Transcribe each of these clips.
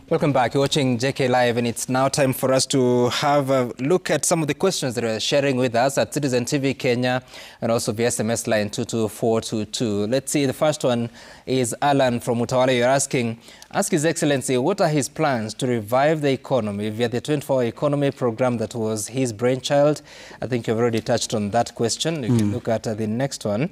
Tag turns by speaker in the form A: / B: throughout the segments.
A: Welcome back. You're watching JK Live, and it's now time for us to have a look at some of the questions that are sharing with us at Citizen TV Kenya and also via SMS line 22422. Let's see, the first one is Alan from Utawala. You're asking, ask His Excellency, what are his plans to revive the economy via the 24-hour economy program that was his brainchild? I think you've already touched on that question. You can look at the next one.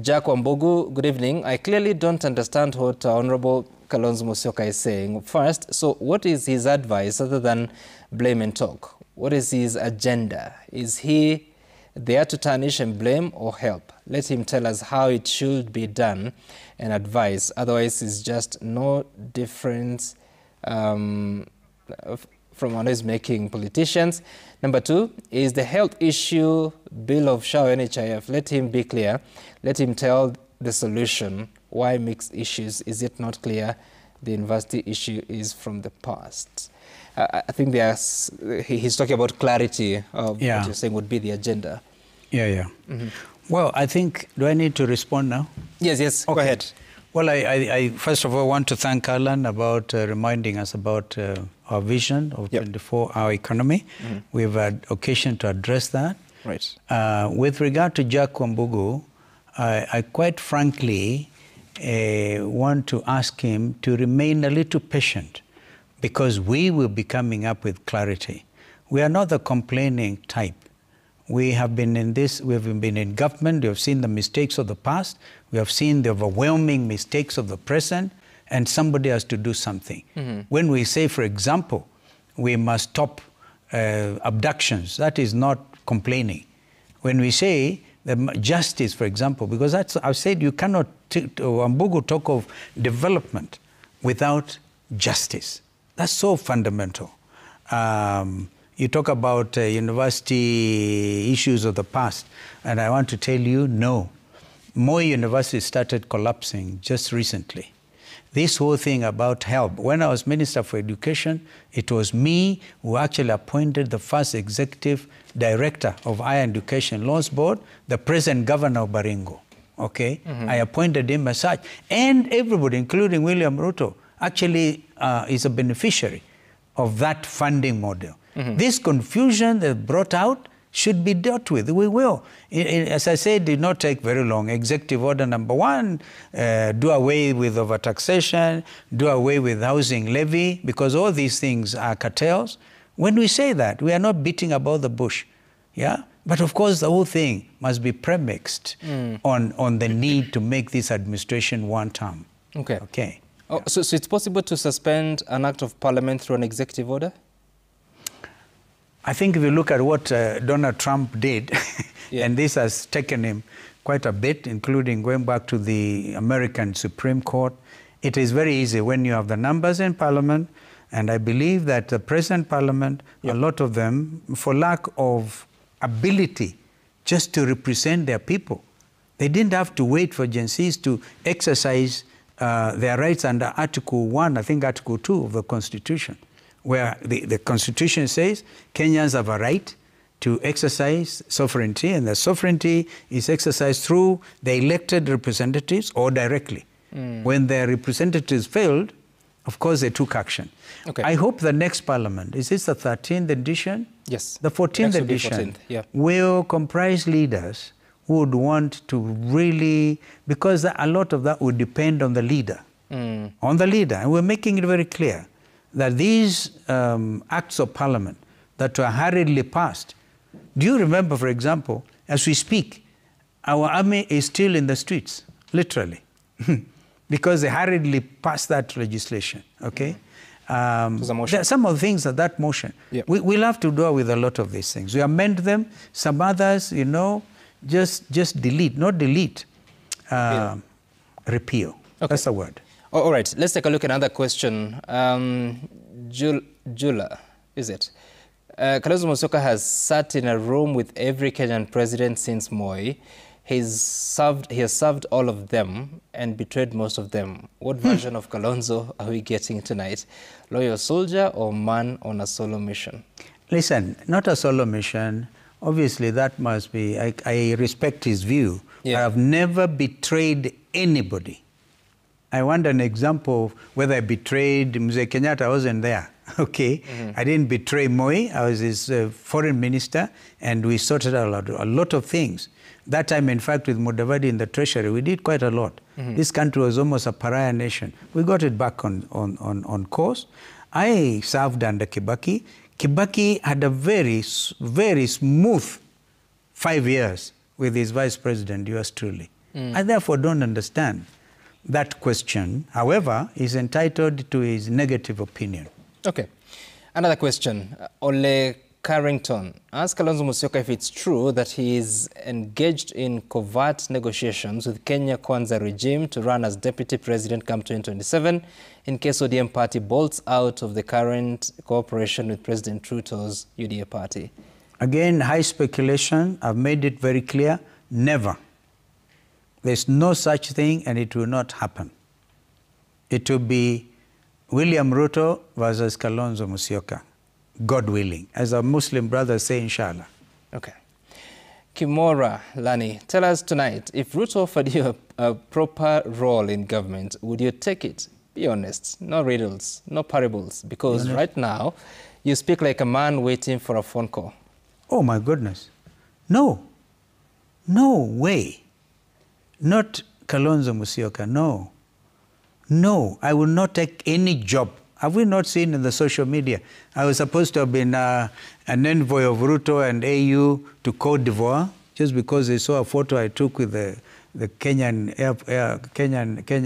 A: Jack Wambugu, good evening. I clearly don't understand what Honorable Kalonzo Musyoka is saying. First, so what is his advice other than blame and talk? What is his agenda? Is he there to tarnish and blame or help? Let him tell us how it should be done and advise. Otherwise, it's just no difference from what is making politicians. Number two, is the health issue bill of SHA NHIF. Let him be clear. Let him tell the solution. Why mixed issues? Is it not clear the university issue is from the past? I think he's talking about clarity of what you're saying would be the agenda.
B: Well, I think, do I need to respond now?
A: Yes, okay. Go ahead.
B: Well, I first of all want to thank Alan about reminding us about our vision of 24-hour economy. We've had occasion to address that.
A: Right.
B: With regard to Jack Wambugu, I quite frankly want to ask him to remain a little patient because we will be coming up with clarity. We are not the complaining type. We have been in this, we have been in government, we have seen the mistakes of the past, we have seen the overwhelming mistakes of the present, and somebody has to do something. When we say, for example, we must stop abductions, that is not complaining. When we say the justice, for example, because I've said you cannot, Wambugu talk of development without justice. That's so fundamental. You talk about university issues of the past, and I want to tell you, no. Moi University started collapsing just recently. This whole thing about help, when I was Minister for Education, it was me who actually appointed the first executive director of Higher Education Loans Board, the present governor of Baringo. Okay? I appointed him as such. And everybody, including William Ruto, actually is a beneficiary of that funding model. This confusion that brought out should be dealt with. We will. As I said, it did not take very long. Executive order number 1, do away with overtaxation, do away with housing levy, because all these things are cartels. When we say that, we are not beating about the bush. Yeah? But of course, the whole thing must be premixed on the need to make this administration one term. Okay.
A: Oh, so it's possible to suspend an act of parliament through an executive order?
B: I think if you look at what Donald Trump did, and this has taken him quite a bit, including going back to the American Supreme Court, it is very easy when you have the numbers in Parliament, and I believe that the present Parliament, a lot of them, for lack of ability just to represent their people, they didn't have to wait for Gen Zs to exercise their rights under Article 1, I think Article 2 of the Constitution, where the Constitution says Kenyans have a right to exercise sovereignty, and the sovereignty is exercised through the elected representatives or directly. When their representatives failed, of course, they took action. I hope the next Parliament, is this the 13th edition?
A: Yes.
B: The 14th edition will comprise leaders who would want to really, because a lot of that would depend on the leader. On the leader. And we're making it very clear that these acts of parliament that were hurriedly passed, do you remember, for example, as we speak, our army is still in the streets, literally, because they hurriedly passed that legislation, okay? There are some of the things of that motion. We'll have to do with a lot of these things. We amend them, some others, you know, just delete, not delete, repeal. That's the word.
A: All right, let's take a look at another question. Jula, is it? Kalonzo Musyoka has sat in a room with every Kenyan president since Moi. He has served all of them and betrayed most of them. What version of Kalonzo are we getting tonight? Loyal soldier or man on a solo mission?
B: Listen, not a solo mission. Obviously, that must be, I respect his view. I have never betrayed anybody. I want an example of whether I betrayed Mzee Kenyatta. I wasn't there. Okay, I didn't betray Moi. I was his foreign minister, and we sorted out a lot of things. That time, in fact, with Mudavadi in the treasury, we did quite a lot. This country was almost a pariah nation. We got it back on course. I served under Kibaki. Kibaki had a very, very smooth 5 years with his vice president, yours truly. I therefore don't understand that question. However, he's entitled to his negative opinion.
A: Okay. Another question. Ole Carrington, ask Kalonzo Musyoka if it's true that he is engaged in covert negotiations with Kenya Kwanza regime to run as deputy president come 2027 in case ODM party bolts out of the current cooperation with President Ruto's UDA party.
B: Again, high speculation. I've made it very clear. Never. There's no such thing, and it will not happen. It will be William Ruto versus Kalonzo Musyoka, God willing. As our Muslim brothers say, inshallah.
A: Okay. Kimora Lani, tell us tonight, if Ruto offered you a proper role in government, would you take it? Be honest. No riddles, no parables. Because right now, you speak like a man waiting for a phone call.
B: Oh, my goodness. No. No way. Not Kalonzo Musyoka, no. No, I will not take any job. Have we not seen in the social media? I was supposed to have been an envoy of Ruto and AU to Cote d'Ivoire just because they saw a photo I took with the Kenya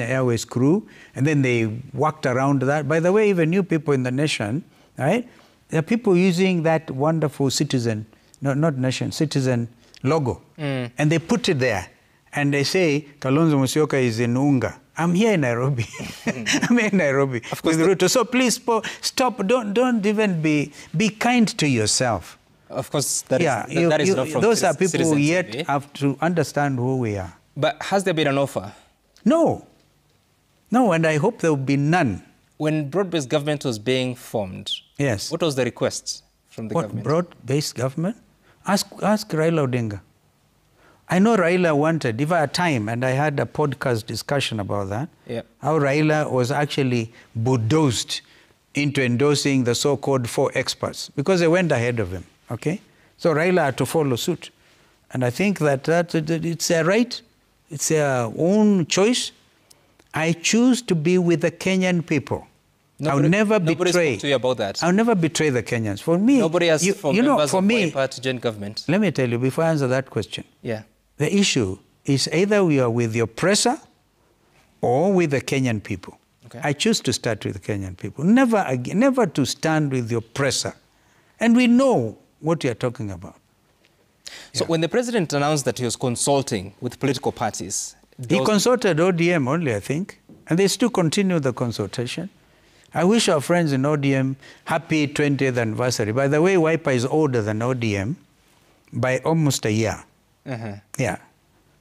B: Airways crew, and then they walked around that. By the way, even new people in the nation, right? There are people using that wonderful Citizen, not nation, Citizen logo, and they put it there. And they say, Kalonzo Musyoka is in Unga. I'm here in Nairobi. I'm here in Nairobi with Ruto. So please stop. Don't even be kind to yourself.
A: Of course, that is not from
B: those are people
A: Citizen
B: who yet
A: TV.
B: have to understand who we are.
A: But has there been an offer?
B: No. No, and I hope there will be none.
A: When broad-based government was being formed,
B: yes,
A: what was the request from the government?
B: Broad-based government? Ask Raila Odinga. I know Raila wanted, if I had time, and I had a podcast discussion about that, how Raila was actually bulldozed into endorsing the so-called 4 experts because they went ahead of him, okay? So Raila had to follow suit. And I think that it's their right, it's their own choice. I choose to be with the Kenyan people. I'll never betray.
A: Nobody spoke to you about that.
B: I'll never betray the Kenyans. For me,
A: nobody has members of Wiper to join government.
B: Let me tell you, before I answer that question, the issue is either we are with the oppressor or with the Kenyan people. Okay. I choose to start with the Kenyan people. Never to stand with the oppressor. And we know what you are talking about.
A: So when the president announced that he was consulting with political parties...
B: He consulted ODM only, I think. And they still continue the consultation. I wish our friends in ODM happy 20th anniversary. By the way, Wiper is older than ODM by almost a year. Yeah.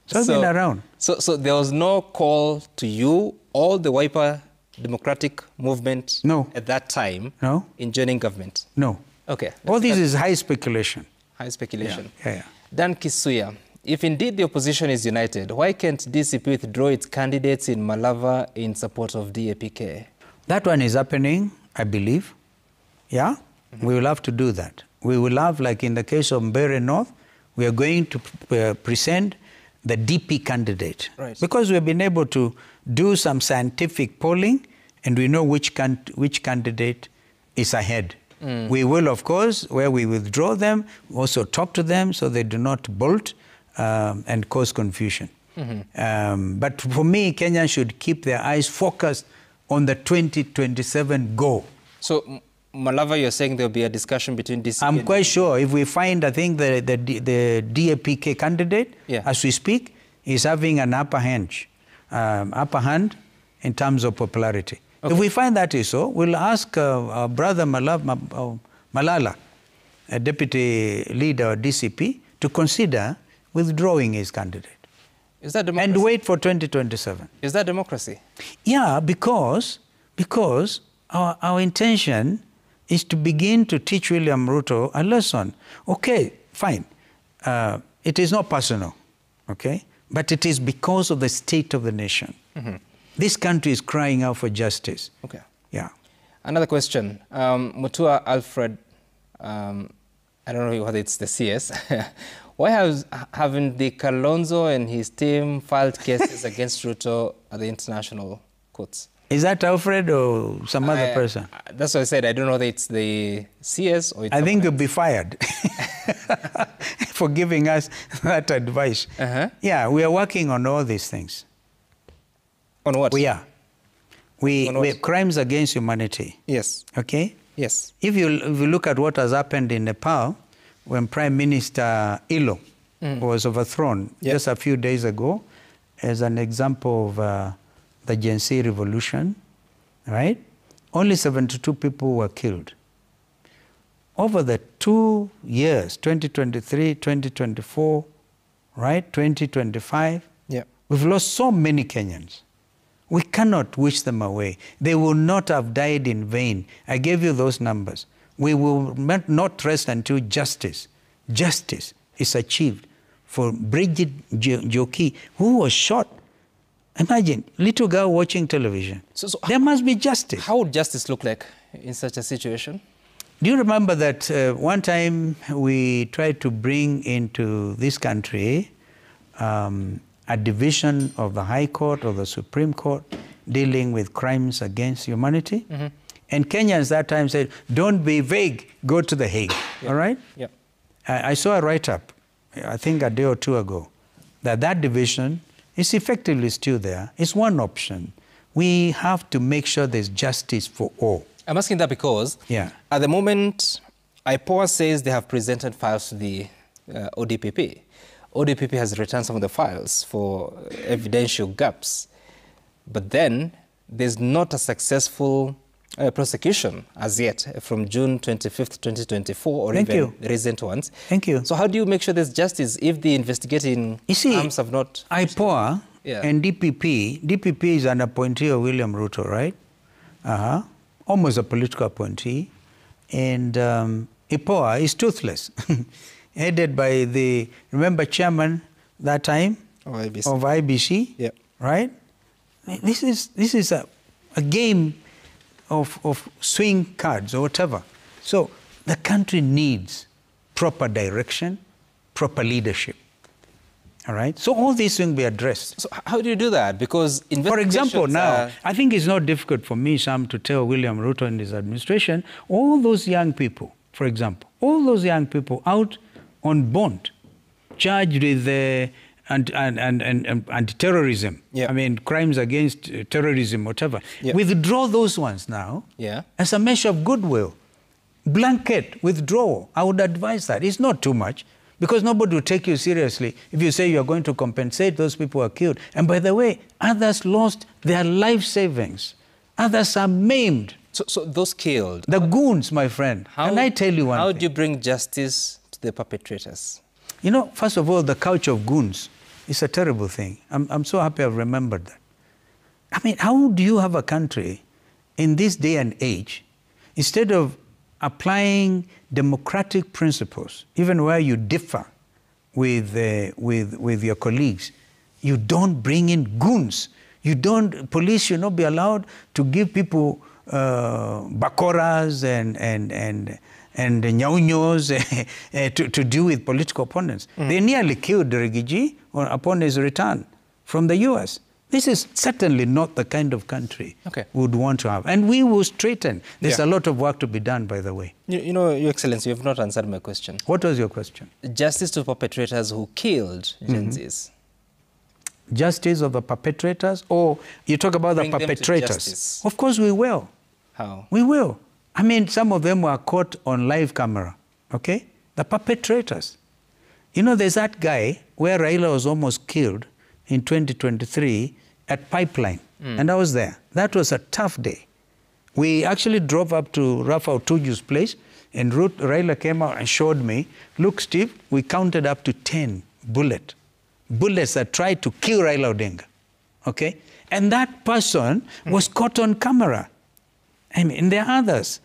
B: So I've been around.
A: So there was no call to you, all the Wiper Democratic movement at that time in joining government?
B: No.
A: Okay.
B: All this is high speculation.
A: High speculation.
B: Yeah.
A: Dan Kisuya, if indeed the opposition is united, why can't DCP withdraw its candidates in Malava in support of DAPK?
B: That one is happening, I believe. Yeah? We will have to do that. We will have, like in the case of Mbeere North, we are going to present the DP candidate.
A: Right.
B: Because we've been able to do some scientific polling and we know which candidate is ahead. We will, of course, where we withdraw them, also talk to them so they do not bolt and cause confusion. But for me, Kenyans should keep their eyes focused on the 2027 goal.
A: So, Malava, you're saying there'll be a discussion between DCP
B: I'm quite sure. If we find, I think, the DAPK candidate, as we speak, is having an upper hand in terms of popularity. Okay. If we find that is so, we'll ask our brother Malala, a deputy leader of DCP, to consider withdrawing his candidate.
A: Is that democracy?
B: And wait for 2027.
A: Is that democracy?
B: Yeah, because our intention is to begin to teach William Ruto a lesson. Okay, fine. It is not personal, okay? But it is because of the state of the nation. This country is crying out for justice.
A: Okay.
B: Yeah.
A: Another question. Mutua Alfred, I don't know whether it's the CS. Why haven't the Kalonzo and his team filed cases against Ruto at the international courts?
B: Is that Alfred or some other person?
A: That's what I said. I don't know whether it's the CS or it's
B: I think you'll be fired for giving us that advice. Yeah, we are working on all these things.
A: On what?
B: We are. We have crimes against humanity.
A: Yes.
B: Okay?
A: Yes.
B: If you look at what has happened in Nepal, when Prime Minister Ilo was overthrown just a few days ago, as an example of the Gen Z revolution, right? Only 72 people were killed. Over the 2 years, 2023, 2024, right, 2025, we've lost so many Kenyans. We cannot wish them away. They will not have died in vain. I gave you those numbers. We will not rest until justice is achieved for Bridget Njoki, who was shot. Imagine, little girl watching television. So there must be justice.
A: How would justice look like in such a situation?
B: Do you remember that one time we tried to bring into this country a division of the High Court or the Supreme Court dealing with crimes against humanity? And Kenyans that time said, don't be vague, go to The Hague, all right? I saw a write-up, I think a day or two ago, that division is effectively still there. It's one option. We have to make sure there's justice for all.
A: I'm asking that because at the moment, IPOA says they have presented files to the ODPP. ODPP has returned some of the files for evidential gaps. But then there's not a successful prosecution as yet from June 25th, 2024 or even recent ones.
B: Thank you.
A: So how do you make sure there's justice if the investigating arms have not...
B: IPOA and DPP is an appointee of William Ruto, right? Almost a political appointee. And IPOA is toothless, headed by the, remember, chairman that time of IBC, right? This is a game of swing cards or whatever. So the country needs proper direction, proper leadership. All right? So all these things be addressed.
A: So how do you do that? Because
B: for example, now, I think it's not difficult for me, Sam, to tell William Ruto and his administration, all those young people, for example, all those young people out on bond, charged with anti-terrorism, I mean, crimes against terrorism, whatever. Withdraw those ones now as a measure of goodwill. Blanket withdrawal. I would advise that. It's not too much, because nobody will take you seriously if you say you're going to compensate those people who are killed. And by the way, others lost their life savings. Others are maimed.
A: So those killed...
B: The goons, my friend. Can I tell you one thing?
A: How do you bring justice to the perpetrators?
B: You know, first of all, the culture of goons is a terrible thing. I'm so happy I've remembered that. I mean, how do you have a country in this day and age, instead of applying democratic principles, even where you differ with your colleagues, you don't bring in goons. Police should not be allowed to give people bakoras and nyaunyos to deal with political opponents. They nearly killed Rigiji upon his return from the US. This is certainly not the kind of country we would want to have. And we will straighten. There's a lot of work to be done, by the way.
A: You know, Your Excellency, you have not answered my question.
B: What was your question?
A: Justice to perpetrators who killed Gen Zs.
B: Justice of the perpetrators? Or you talk about the perpetrators? Of course we will.
A: How?
B: We will. I mean, some of them were caught on live camera, okay? The perpetrators. You know, there's that guy where Raila was almost killed in 2023 at Pipeline, and I was there. That was a tough day. We actually drove up to Rafael Tuju's place, and Raila came out and showed me, look, Steve, we counted up to 10 bullets that tried to kill Raila Odinga, okay? And that person was caught on camera. I mean, there are others.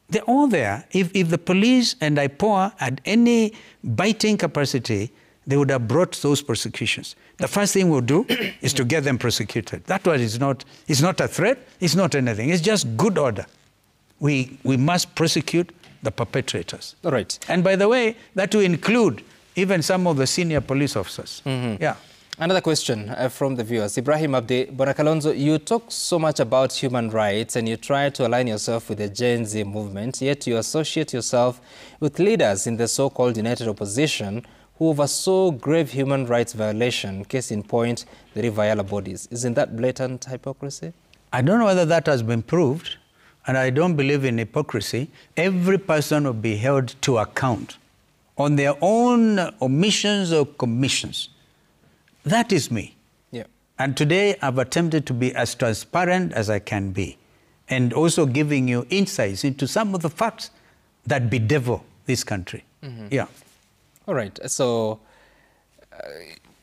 B: They're all there. If the police and IPOA had any biting capacity, they would have brought those prosecutions. The first thing we'll do is to get them prosecuted. That one is not a threat, it's not anything. It's just good order. We must prosecute the perpetrators.
A: All right.
B: And by the way, that will include even some of the senior police officers. Yeah.
A: Another question from the viewers. Ibrahim Abdi, Bwana Kalonzo, you talk so much about human rights and you try to align yourself with the Gen Z movement, yet you associate yourself with leaders in the so-called united opposition who oversaw grave human rights violation, case in point, the River Yala bodies. Isn't that blatant hypocrisy?
B: I don't know whether that has been proved, and I don't believe in hypocrisy. Every person will be held to account on their own omissions or commissions. That is me.
A: Yeah.
B: And today I've attempted to be as transparent as I can be, and also giving you insights into some of the facts that bedevil this country. Yeah.
A: All right. So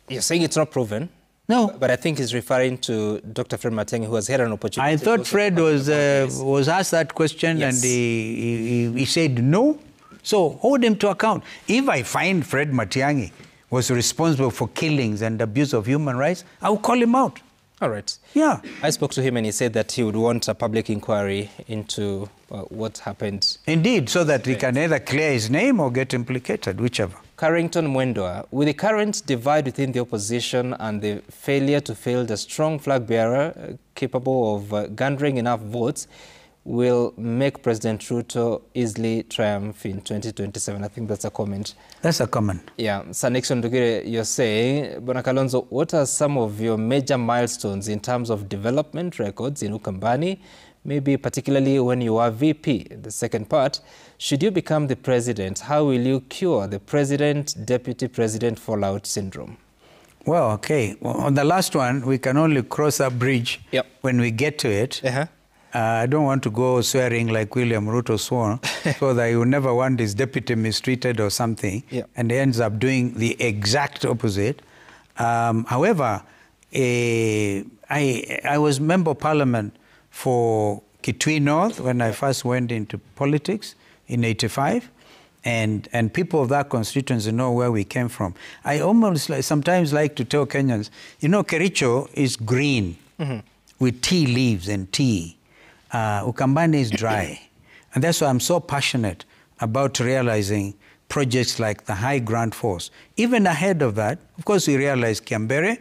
A: you're saying it's not proven?
B: No.
A: But I think he's referring to Dr. Fred Matiang'i, who has had an opportunity.
B: I thought Fred was asked that question,
A: yes.
B: And he said no. So hold him to account. If I find Fred Matiang'i was responsible for killings and abuse of human rights, I will call him out.
A: All right.
B: Yeah.
A: I spoke to him and he said that he would want a public inquiry into what happened.
B: Indeed, so that he can either clear his name or get implicated, whichever.
A: Carrington Mwendwa, with the current divide within the opposition and the failure to field a strong flag bearer capable of garnering enough votes, will make President Ruto easily triumph in 2027. I think that's a comment.
B: That's a comment.
A: Yeah. Sir Nixon Ndugire, you're saying, Bwana Kalonzo, what are some of your major milestones in terms of development records in Ukambani, maybe particularly when you are VP? The second part, should you become the president, how will you cure the president-deputy president fallout syndrome?
B: Well, okay. Well, on the last one, we can only cross that bridge when we get to it. I don't want to go swearing like William Ruto swore, so that he will never want his deputy mistreated or something, and he ends up doing the exact opposite. However, I was member of parliament for Kitui North when I first went into politics in '85, and people of that constituency know where we came from. I almost sometimes like to tell Kenyans, you know, Kericho is green with tea leaves and tea. Ukambani is dry. And that's why I'm so passionate about realizing projects like the High Grant Force. Even ahead of that, of course, we realized Kiambere.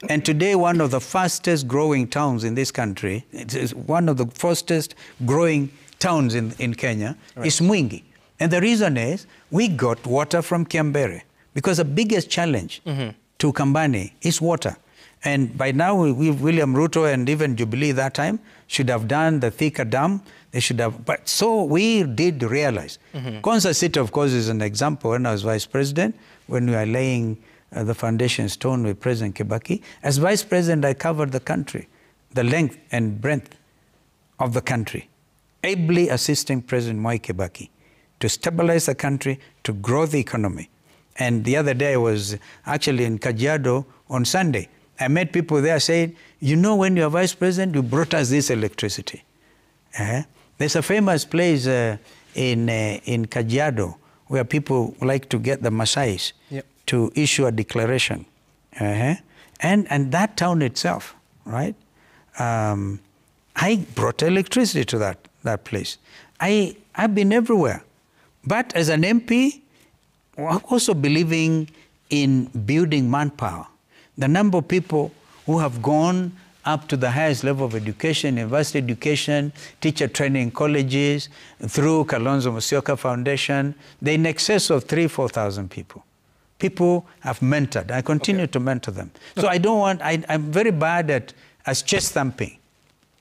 B: And today, one of the fastest growing towns in this country, it's one of the fastest growing towns in Kenya, is Mwingi. And the reason is we got water from Kiambere, because the biggest challenge to Ukambani is water. And by now, William Ruto and even Jubilee that time should have done the Thika Dam. They should have. But so we did realize. Konza City, of course, is an example. When I was vice president, when we were laying the foundation stone with President Kibaki, as vice president, I covered the country, the length and breadth of the country, ably assisting President Mwai Kibaki to stabilize the country, to grow the economy. And the other day I was actually in Kajiado on Sunday. I met people there saying, you know, when you're vice president, you brought us this electricity. There's a famous place in Kajiado where people like to get the Maasais to issue a declaration. And that town itself, right? I brought electricity to that place. I've been everywhere. But as an MP, I'm also believing in building manpower. The number of people who have gone up to the highest level of education, university education, teacher training colleges, through Kalonzo Musyoka Foundation, they're in excess of 3,000-4,000 people. People have mentored. I continue to mentor them. So I don't want, I'm very bad at chest thumping,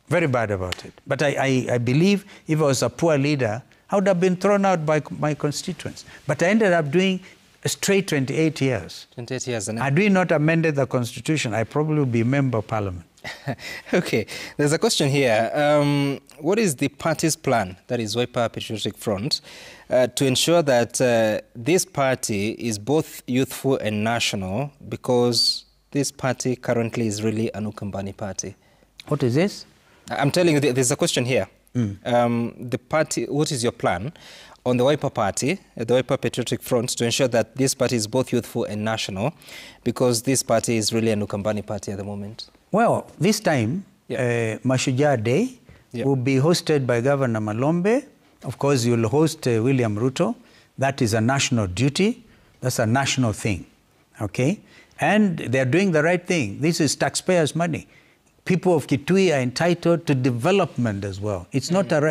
B: very bad about it. But I believe if I was a poor leader, I would have been thrown out by my constituents. But I ended up doing a straight 28 years.
A: 28 years.
B: Had we not amended the Constitution, I probably would be member of parliament.
A: Okay, there's a question here. What is the party's plan, that is Wiper Patriotic Front, to ensure that this party is both youthful and national, because this party currently is really an Ukambani party?
B: What is this?
A: I'm telling you, there's a question here. the party, what is your plan on the Wiper Party, the Wiper Patriotic Front, to ensure that this party is both youthful and national, because this party is really an Ukambani party at the moment?
B: Well, this time, Mashujaa Day will be hosted by Governor Malombe. Of course, you'll host William Ruto. That is a national duty. That's a national thing, okay? And they're doing the right thing. This is taxpayers' money. People of Kitui are entitled to development as well. It's not a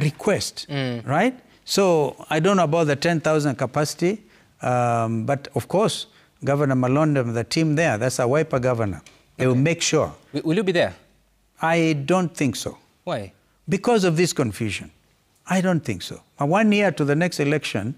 B: request, right? So I don't know about the 10,000 capacity, but of course, Governor Malonde and the team there, that's a Wiper governor. They will make sure.
A: Will you be there?
B: I don't think so.
A: Why?
B: Because of this confusion. I don't think so. 1 year to the next election,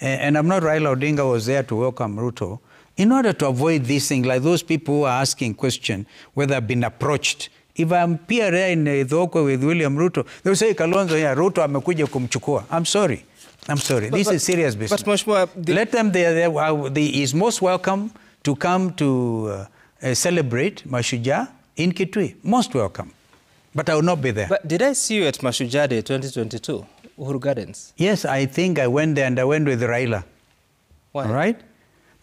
B: and I'm not Raila Odinga was there to welcome Ruto, in order to avoid these things, like those people who are asking questions, whether I've been approached. If I'm appear there in Ethiopia with William Ruto, they'll say, Kalonzo, Ruto amekuja kumchukua. I'm sorry. This is serious business.
A: But
B: let them, he is most welcome to come to celebrate Mashujaa in Kitui. Most welcome. But I will not be there.
A: But did I see you at Mashujaa Day 2022, Uhuru Gardens?
B: Yes, I think I went there, and I went with Raila.
A: Why?
B: All right?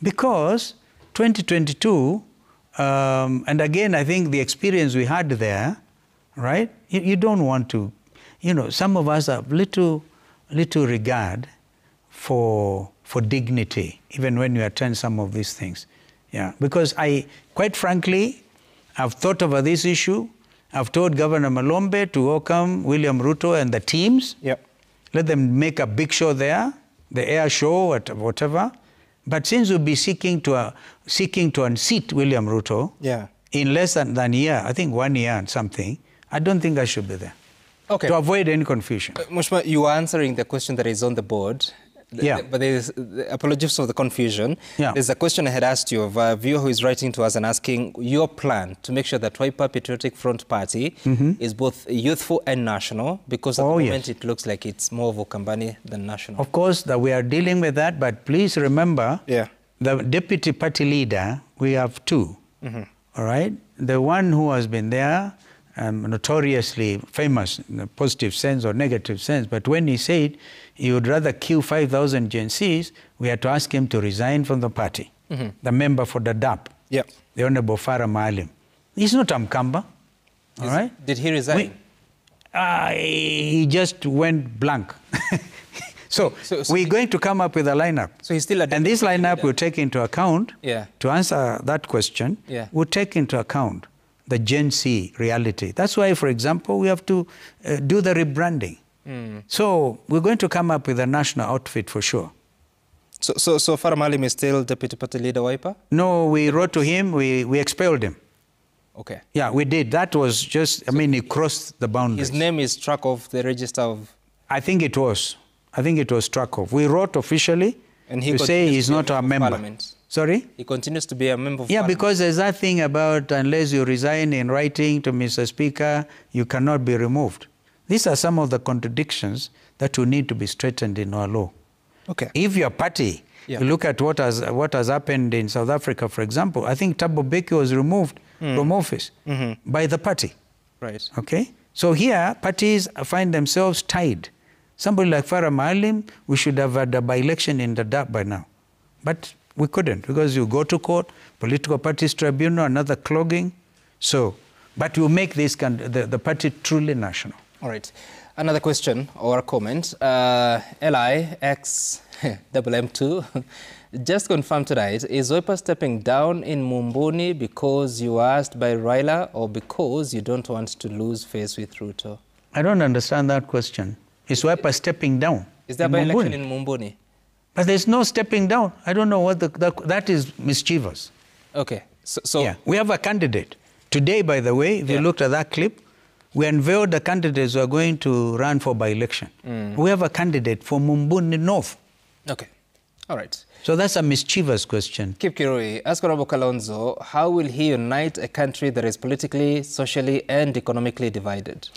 B: Because 2022, and again, I think the experience we had there, right? You don't want to, some of us have little regard for dignity, even when you attend some of these things. Yeah, because quite frankly, I've thought over this issue. I've told Governor Malombe to welcome William Ruto and the teams.
A: Yep.
B: Let them make a big show there, the air show, whatever. But since we'll be seeking to unseat William Ruto in less than a year, I think 1 year and something, I don't think I should be there. Okay. To avoid any confusion.
A: Mheshimiwa, you are answering the question that is on the board. But there's apologies for the confusion. There's a question I had asked you of a viewer who is writing to us and asking your plan to make sure that Wiper Patriotic Front Party is both youthful and national, because at the moment it looks like it's more of Ukambani than national.
B: Of course, that we are dealing with that, but please remember the deputy party leader, we have two, all right? The one who has been there, notoriously famous in a positive sense or negative sense, but when he said he would rather kill 5,000 Gen Zs, we had to ask him to resign from the party. The member for the DAP, the Honorable Farah Maalim. He's not a Mkamba, all right?
A: Did he resign?
B: He just went blank. So we're going to come up with a lineup.
A: So he's still
B: and this lineup will take into account, to answer that question, will take into account the Gen Z reality. That's why, for example, we have to do the rebranding. So we're going to come up with a national outfit for sure.
A: So Farah Maalim is still Deputy Party Leader Wiper?
B: No, we wrote to him, we expelled him.
A: Okay.
B: Yeah, we did. That was just, he crossed the boundaries.
A: His name is struck off the register of...
B: I think it was struck off. We wrote officially to say he's not our member.
A: Parliament.
B: Sorry?
A: He continues to be a member of
B: Parliament.
A: Parliament.
B: Because there's that thing about unless you resign in writing to Mr. Speaker, you cannot be removed. These are some of the contradictions that will need to be straightened in our law.
A: Okay.
B: If your party, you look at what has happened in South Africa, for example, I think Thabo Mbeki was removed from office by the party.
A: Right.
B: Okay? So here, parties find themselves tied. Somebody like Farah Maalim, we should have had a by-election in the DAP by now. But we couldn't, because you go to court, political parties tribunal, another clogging. So, but we'll make this the party truly national.
A: All right. Another question or a comment. LIX MM2 just confirmed tonight, is Wiper stepping down in Mumbuni because you were asked by Raila or because you don't want to lose face with Ruto?
B: I don't understand that question. Is Wiper stepping down?
A: Is there by-election in Mumbuni?
B: But there's no stepping down. I don't know what that is mischievous.
A: Okay. So
B: yeah, we have a candidate. Today, by the way, if you looked at that clip, we unveiled the candidates who are going to run for by-election. We have a candidate for Mumbuni North.
A: Okay. All right.
B: So that's a mischievous question.
A: Kip Kirui, ask Honorable Kalonzo, how will he unite a country that is politically, socially, and economically divided?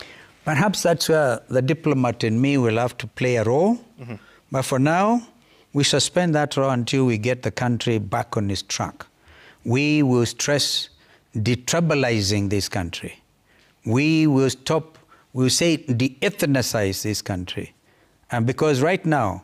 B: Perhaps that's where the diplomat in me will have to play a role. But for now, we suspend that role until we get the country back on its track. We will stress detribalizing this country. we will de-ethnicize this country. And because right now,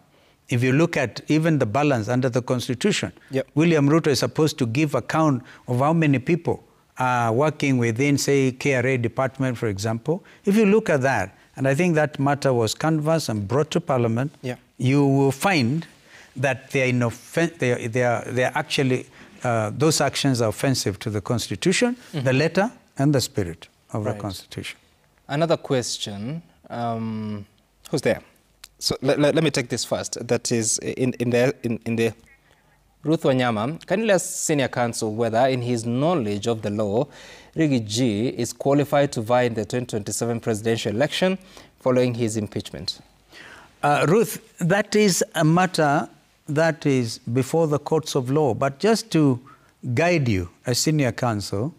B: if you look at even the balance under the Constitution,
A: yep.
B: William Ruto is supposed to give account of how many people are working within, say, KRA department, for example. If you look at that, and I think that matter was canvassed and brought to Parliament,
A: yeah.
B: you will find that they are actually, those actions are offensive to the Constitution, the letter and the spirit of the Constitution.
A: Another question, who's there? So let me take this first. That is in the Ruth Wanyama. Can you ask Senior Counsel whether, in his knowledge of the law, Riggy G is qualified to vie in the 2027 presidential election following his impeachment?
B: Ruth, that is a matter that is before the courts of law. But just to guide you as Senior Counsel,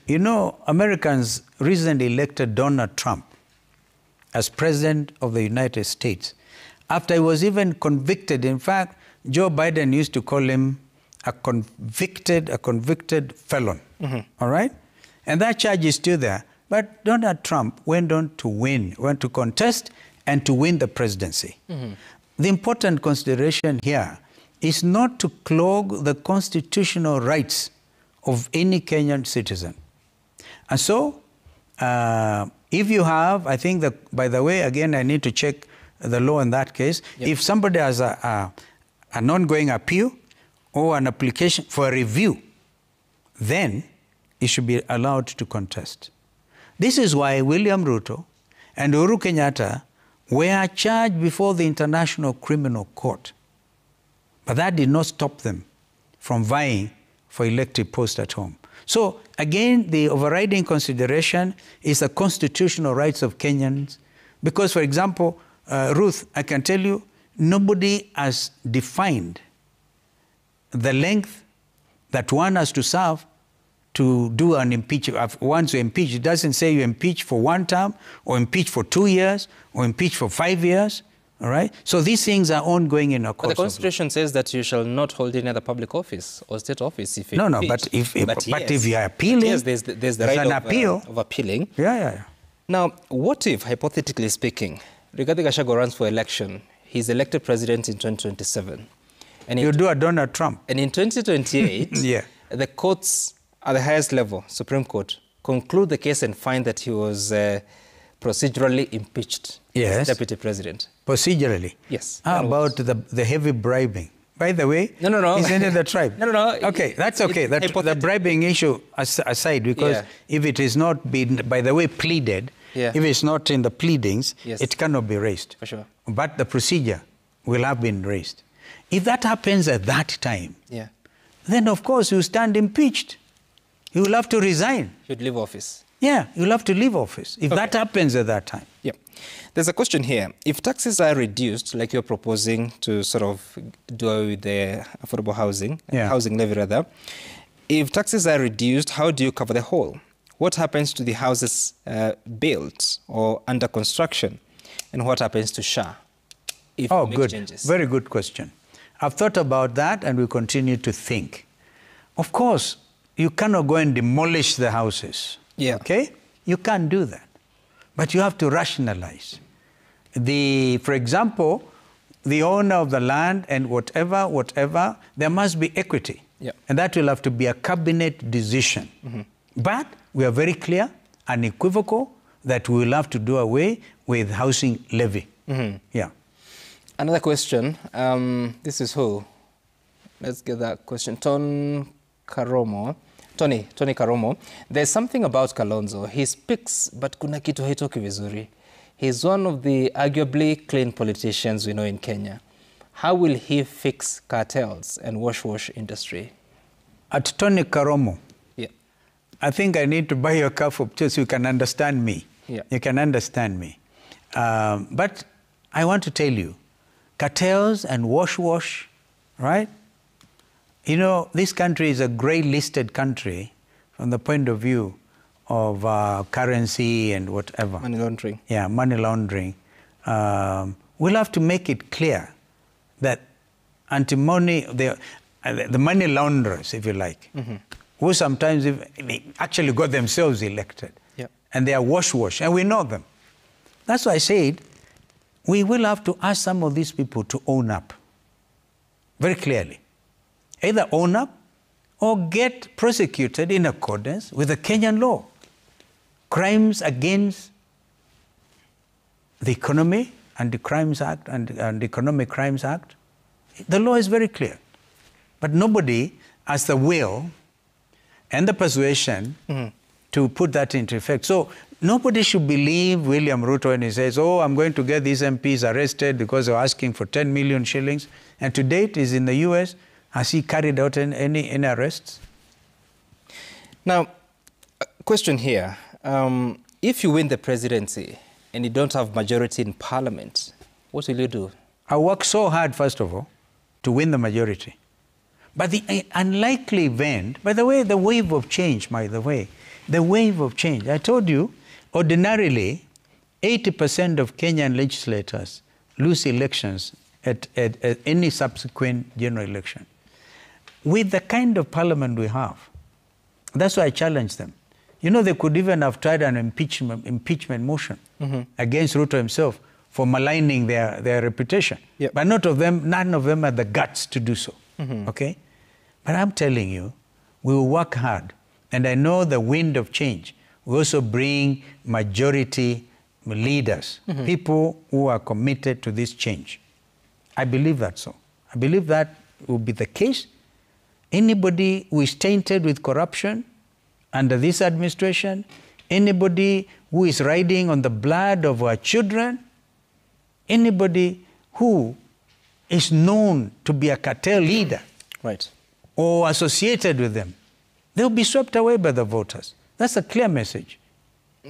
B: you know, Americans recently elected Donald Trump as President of the United States, after he was even convicted. In fact, Joe Biden used to call him a convicted felon, all right? And that charge is still there. But Donald Trump went on to went to contest and to win the presidency. The important consideration here is not to clog the constitutional rights of any Kenyan citizen. And so, if you have, I think that, by the way, again, I need to check the law in that case. Yep. If somebody has an ongoing appeal or an application for a review, then it should be allowed to contest. This is why William Ruto and Uhuru Kenyatta were charged before the International Criminal Court. But that did not stop them from vying for elective posts at home. So, again, the overriding consideration is the constitutional rights of Kenyans. Because, for example, Ruth, I can tell you, nobody has defined the length that one has to serve to do an impeachment. Once you impeach, it doesn't say you impeach for 1 term, or impeach for 2 years, or impeach for 5 years. All right? So these things are ongoing in our course.
A: But the Constitution says that you shall not hold any other public office or state office if you
B: but if you are appealing,
A: yes, there's the right of appealing.
B: Yeah.
A: Now, what if, hypothetically speaking, Rigathi Gachagua runs for election, he's elected president in 2027. And
B: you do a Donald Trump.
A: And in 2028,
B: yeah.
A: the courts at the highest level, Supreme Court, conclude the case and find that he was procedurally impeached as deputy president.
B: Procedurally?
A: Yes.
B: How about the heavy bribing? By the way,
A: no.
B: Isn't it the tribe?
A: No.
B: Okay, that's okay. The bribing issue aside, because if it is not been, by the way, pleaded, if it's not in the pleadings, it cannot be raised.
A: For sure.
B: But the procedure will have been raised. If that happens at that time, then of course you stand impeached. You will have to resign.
A: You'd leave office.
B: Yeah, you'll have to leave office if that happens at that time.
A: Yeah. There's a question here. If taxes are reduced, like you're proposing to sort of do away with the affordable housing, housing levy rather, if taxes are reduced, how do you cover the whole? What happens to the houses built or under construction? And what happens to SHA if you make changes?
B: Very good question. I've thought about that and we continue to think. Of course, you cannot go and demolish the houses. Okay? You can't do that. But you have to rationalize. For example, the owner of the land and whatever, there must be equity. And that will have to be a cabinet decision. But we are very clear and equivocal that we will have to do away with housing levy.
A: Another question. This is who? Let's get that question. Tony Karomo. There's something about Kalonzo. He speaks, but kuna kitu haitoki vizuri. He's one of the arguably clean politicians we know in Kenya. How will he fix cartels and wash industry?
B: At Tony Karomo, I think I need to buy you a cup of tea so you can understand me. You can understand me. But I want to tell you, cartels and wash, right? You know, this country is a grey-listed country from the point of view of currency and whatever.
A: Money laundering.
B: Yeah, money laundering. We'll have to make it clear that anti-money, the money launderers, if you like, who sometimes they actually got themselves elected and they are wash, and we know them. That's why I said we will have to ask some of these people to own up very clearly. Either own up or get prosecuted in accordance with the Kenyan law. Crimes against the economy and the Crimes Act and the Economic Crimes Act, the law is very clear. But nobody has the will and the persuasion to put that into effect. So nobody should believe William Ruto when he says, oh, I'm going to get these MPs arrested because they're asking for 10 million shillings. And to date, he's in the US. Has he carried out any arrests?
A: Now, a question here. If you win the presidency and you don't have majority in parliament, what will you do?
B: I work so hard, first of all, to win the majority. But the unlikely event, by the way, the wave of change, the wave of change. I told you, ordinarily, 80% of Kenyan legislators lose elections at any subsequent general election. With the kind of parliament we have, that's why I challenge them. You know, they could even have tried an impeachment motion against Ruto himself for maligning their reputation.
A: Yep.
B: But none of them had the guts to do so. Okay? But I'm telling you, we will work hard. And I know the wind of change will also bring majority leaders, people who are committed to this change. I believe that so. I believe that will be the case. Anybody who is tainted with corruption under this administration, anybody who is riding on the blood of our children, anybody who is known to be a cartel leader,
A: right,
B: or associated with them, they'll be swept away by the voters. That's a clear message.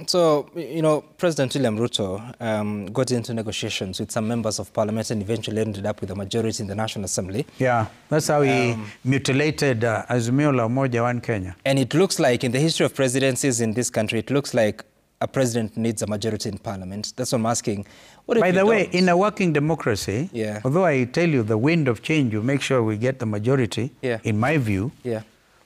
A: So, you know, President William Ruto got into negotiations with some members of parliament and eventually ended up with a majority in the National Assembly.
B: Yeah, that's how he mutilated Azimio la Umoja One Kenya.
A: And it looks like, in the history of presidencies in this country, it looks like a president needs a majority in parliament. That's what I'm asking. What if
B: By the way,
A: don't?
B: in a working democracy, although I tell you the wind of change will make sure we get the majority, in my view,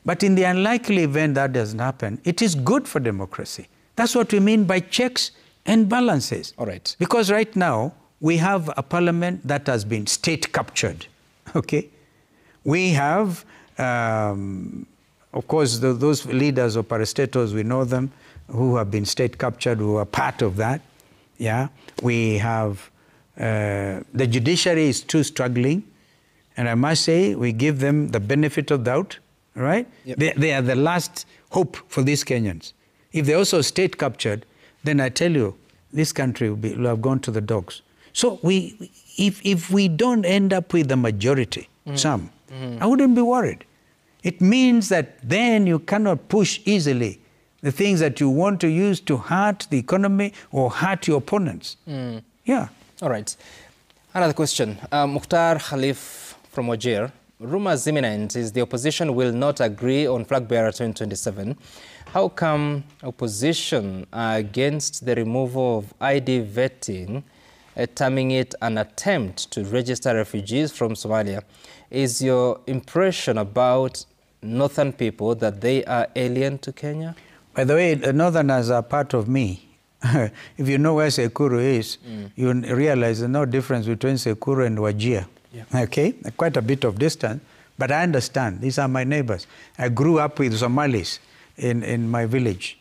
B: but in the unlikely event that doesn't happen, it is good for democracy. That's what we mean by checks and balances.
A: All right.
B: Because right now, we have a parliament that has been state-captured, okay? We have, of course, those leaders of parastatals, we know them, who have been state-captured, who are part of that, yeah? We have, the judiciary is too struggling, and I must say, we give them the benefit of doubt, right? Yep. They are the last hope for these Kenyans. If they're also state-captured, then I tell you, this country will have gone to the dogs. So if we don't end up with the majority, I wouldn't be worried. It means that then you cannot push easily the things that you want to use to hurt the economy or hurt your opponents. Yeah.
A: All right. Another question. Mukhtar Khalif from Wajir. Rumors imminent is the opposition will not agree on Flag Bearer 2027. How come opposition are against the removal of ID vetting, terming it an attempt to register refugees from Somalia? Is your impression about northern people that they are alien to Kenya?
B: By the way, the northerners are part of me. If you know where Sekuru is, you realize there's no difference between Sekuru and Wajir. Okay? Quite a bit of distance, but I understand. These are my neighbors. I grew up with Somalis in my village.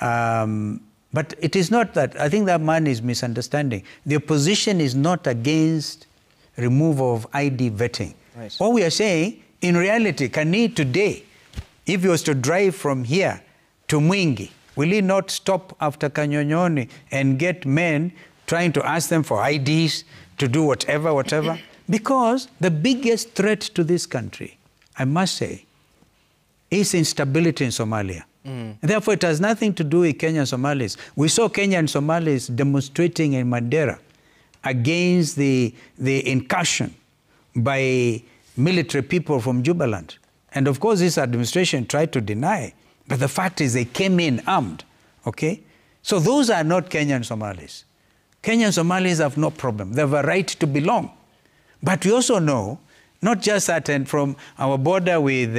B: But it is not that. I think that man is misunderstanding. The opposition is not against removal of ID vetting. Right. What we are saying, in reality, Kani today, if he was to drive from here to Mwingi, will he not stop after Kanyonyoni and get men trying to ask them for IDs to do whatever? Because the biggest threat to this country, I must say, is instability in Somalia. Therefore, it has nothing to do with Kenyan Somalis. We saw Kenyan Somalis demonstrating in Mandera against the incursion by military people from Jubaland. And of course, this administration tried to deny. But the fact is they came in armed, okay? So those are not Kenyan Somalis. Kenyan Somalis have no problem. They have a right to belong. But we also know, not just that, and from our border with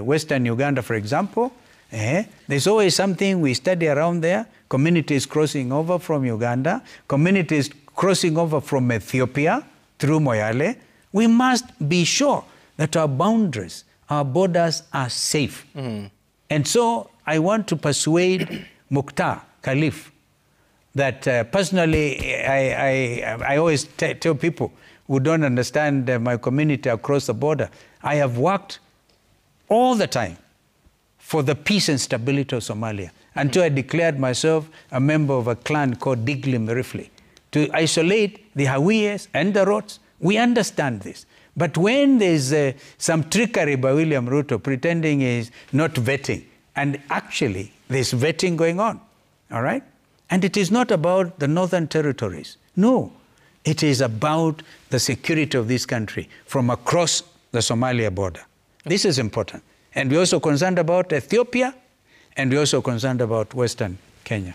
B: Western Uganda, for example, There's always something we study around there. Communities crossing over from Uganda, communities crossing over from Ethiopia through Moyale. We must be sure that our boundaries, our borders are safe. And so I want to persuade Mukhtar Khalif that personally, I always tell people who don't understand my community across the border, I have worked all the time for the peace and stability of Somalia until I declared myself a member of a clan called Digli Merifli. To isolate the Hawiyas and the Rots, we understand this. But when there's some trickery by William Ruto pretending he's not vetting, and actually there's vetting going on, all right? And it is not about the northern territories. No, it is about the security of this country from across the Somalia border. This is important. And we're also concerned about Ethiopia, and we're also concerned about Western Kenya.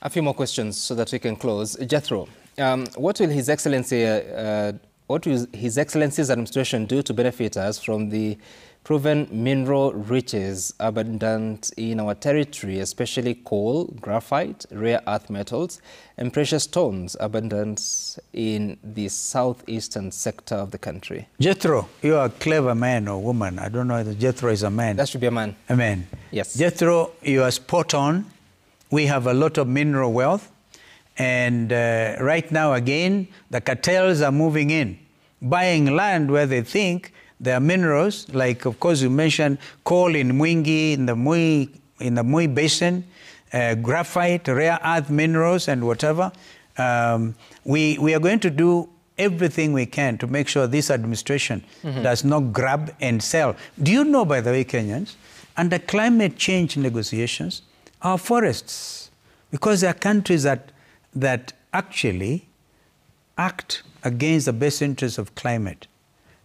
A: A few more questions so that we can close. Jethro, what will His Excellency's administration do to benefit us from the proven mineral riches abundant in our territory, especially coal, graphite, rare earth metals, and precious stones abundant in the southeastern sector of the country?
B: Jethro, you are a clever man or woman. I don't know whether Jethro is a man.
A: That should be a man.
B: A man.
A: Yes.
B: Jethro, you are spot on. We have a lot of mineral wealth. And right now, again, the cartels are moving in, buying land where they think there are minerals, like, of course, you mentioned coal in Mwingi, in the Mui Basin, graphite, rare earth minerals, and whatever. We are going to do everything we can to make sure this administration does not grab and sell. Do you know, by the way, Kenyans, under climate change negotiations, our forests, because there are countries that actually act against the best interests of climate.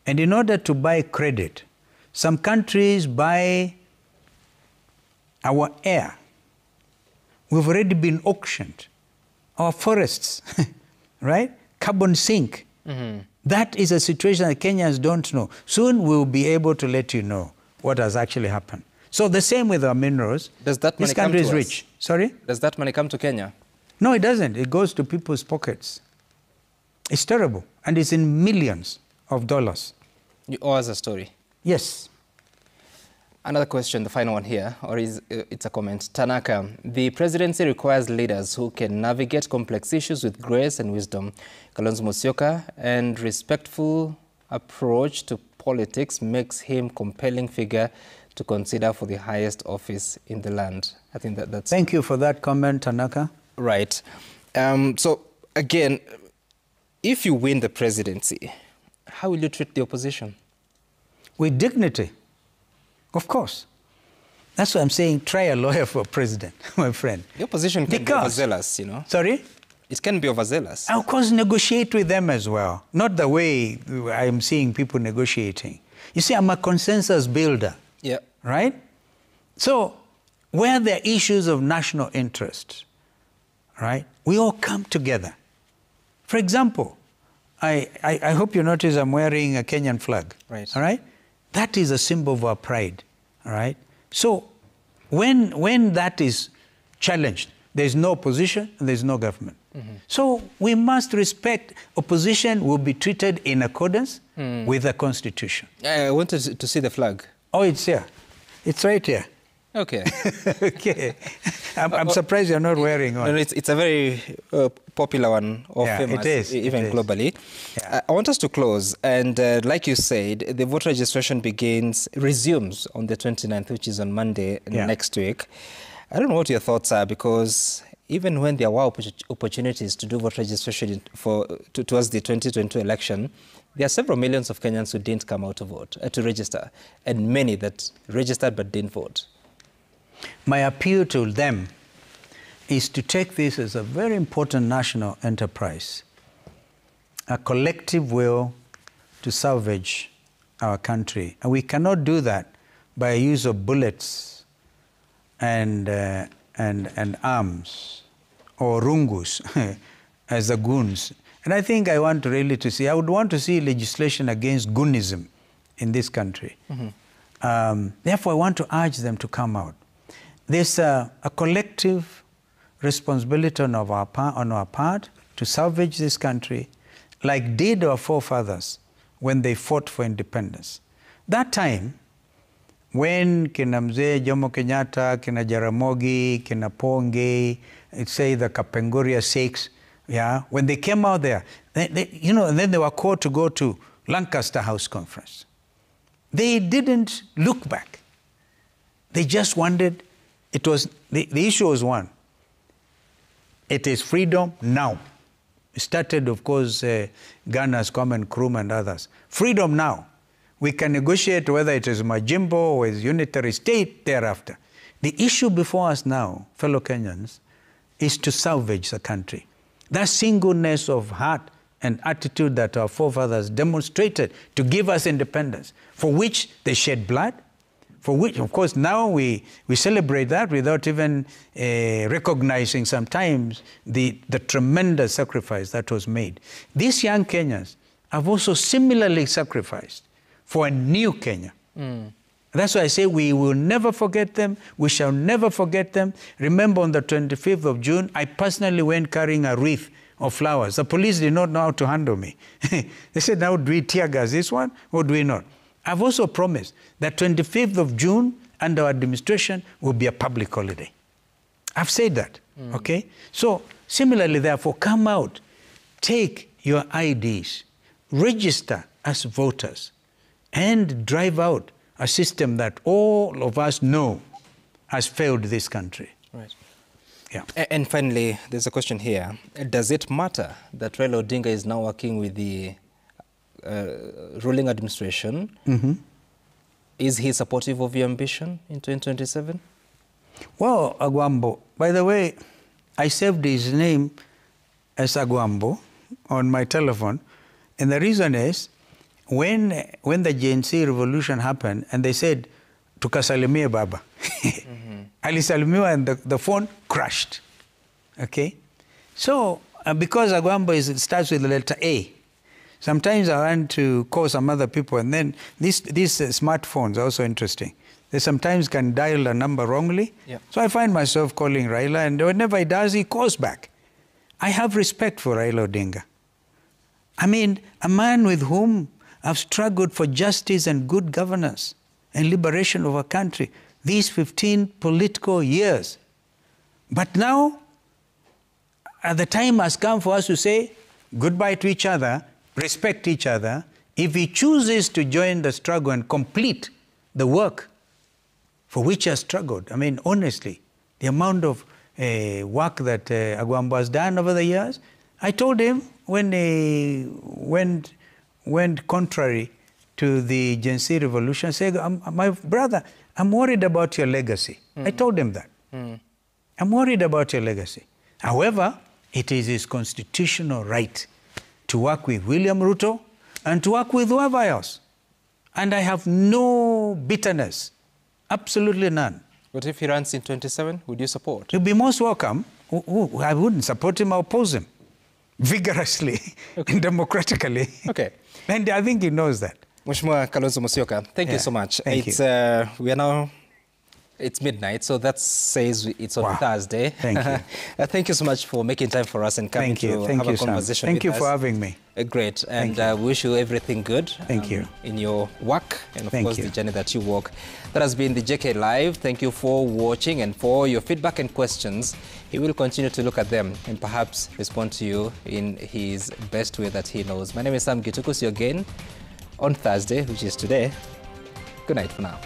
B: And in order to buy credit, some countries buy our air. We've already been auctioned. Our forests, right? Carbon sink. That is a situation that Kenyans don't know. Soon we'll be able to let you know what has actually happened. So the same with our minerals.
A: Does that money
B: this country
A: come
B: is
A: to
B: rich.
A: us?
B: Sorry?
A: Does that money come to Kenya?
B: No, it doesn't. It goes to people's pockets. It's terrible. And it's in millions of dollars.
A: You owe us a story.
B: Yes.
A: Another question, the final one here, or it's a comment. Tanaka, the presidency requires leaders who can navigate complex issues with grace and wisdom. Kalonzo Musyoka and respectful approach to politics makes him compelling figure to consider for the highest office in the land. I think that's...
B: Thank you for that comment, Tanaka.
A: Right. So, again, if you win the presidency, how will you treat the opposition?
B: With dignity, of course. That's why I'm saying try a lawyer for president, my friend.
A: The opposition can be overzealous, you know.
B: Sorry?
A: It can be overzealous.
B: Of course, negotiate with them as well. Not the way I'm seeing people negotiating. You see, I'm a consensus builder.
A: Yeah.
B: Right? So, where there are issues of national interest, right, we all come together. For example, I hope you notice I'm wearing a Kenyan flag.
A: Right.
B: All right? That is a symbol of our pride. All right? So, when that is challenged, there's no opposition and there's no government. So, we must respect opposition will be treated in accordance with the Constitution.
A: I wanted to see the flag.
B: Oh, it's here. It's right here.
A: Okay.
B: Okay. I'm surprised you're not wearing one.
A: No, it's a very popular one, or famous,
B: it is,
A: even globally.
B: Yeah.
A: I want us to close, and like you said, the voter registration resumes on the 29th, which is on Monday next week. I don't know what your thoughts are, because even when there were opportunities to do voter registration towards the 2022 election, there are several millions of Kenyans who didn't come out to vote, to register, and many that registered but didn't vote.
B: My appeal to them is to take this as a very important national enterprise, a collective will to salvage our country. And we cannot do that by use of bullets and arms or rungus as the goons. And I think I would want to see legislation against goonism in this country. Therefore, I want to urge them to come out. there's a collective responsibility on our part to salvage this country like did our forefathers when they fought for independence. That time, when kina Mzee Jomo Kenyatta, kina Jaramogi, kina Ponge, say the Kapenguria Sikhs, yeah, when they came out there, and then they were called to go to Lancaster House Conference. They didn't look back. They just wanted, the issue was one. It is freedom now. It started, of course, Ghana's Kwame Nkrumah and others. Freedom now. We can negotiate whether it is Majimbo or is unitary state thereafter. The issue before us now, fellow Kenyans, is to salvage the country. That singleness of heart and attitude that our forefathers demonstrated to give us independence, for which they shed blood, for which, of course, now we celebrate that without even recognizing sometimes the tremendous sacrifice that was made. These young Kenyans have also similarly sacrificed for a new Kenya. That's why I say we will never forget them. We shall never forget them. Remember, on the 25th of June, I personally went carrying a wreath of flowers. The police did not know how to handle me. They said, now do we tear gas this one or do we not? I've also promised that 25th of June under our administration will be a public holiday. I've said that, okay? So similarly, therefore, come out, take your IDs, register as voters, and drive out a system that all of us know has failed this country.
A: Right.
B: Yeah.
A: And finally, there's a question here. Does it matter that Raila Odinga is now working with the ruling administration? Is he supportive of your ambition in 2027?
B: Well, Agwambo, by the way, I saved his name as Agwambo on my telephone. And the reason is, when the JNC revolution happened and they said, tukasalimie baba, alisalimiwa and the phone crashed. Okay? So, because Agwambo starts with the letter A, sometimes I want to call some other people, and then these smartphones are also interesting. They sometimes can dial a number wrongly.
A: Yeah.
B: So I find myself calling Raila, and whenever he does, he calls back. I have respect for Raila Odinga. I mean, a man with whom I've struggled for justice and good governance and liberation of our country these 15 political years. But now, the time has come for us to say goodbye to each other, respect each other. If he chooses to join the struggle and complete the work for which he has struggled, I mean, honestly, the amount of work that Agwambo has done over the years, I told him when he went contrary to the Gen Z revolution, I said, my brother, I'm worried about your legacy. I told him that. I'm worried about your legacy. However, it is his constitutional right to work with William Ruto and to work with whoever else. And I have no bitterness, absolutely none.
A: But if he runs in 27, would you support?
B: He'll be most welcome. I wouldn't support him or oppose him vigorously and democratically.
A: Okay.
B: And I think he knows that.
A: Mheshimiwa Kalonzo Musyoka, thank you so much.
B: Thank you.
A: We are now, it's midnight, so that says it's on Thursday.
B: Thank you.
A: Thank you so much for making time for us and coming to have a conversation
B: Thank
A: with us.
B: you for having me.
A: Great, and wish you everything good.
B: Thank you.
A: In your work and, of course, the journey that you walk. That has been the JK Live. Thank you for watching and for your feedback and questions. He will continue to look at them and perhaps respond to you in his best way that he knows. My name is Sam Gituku. See you again on Thursday, which is today. Good night for now.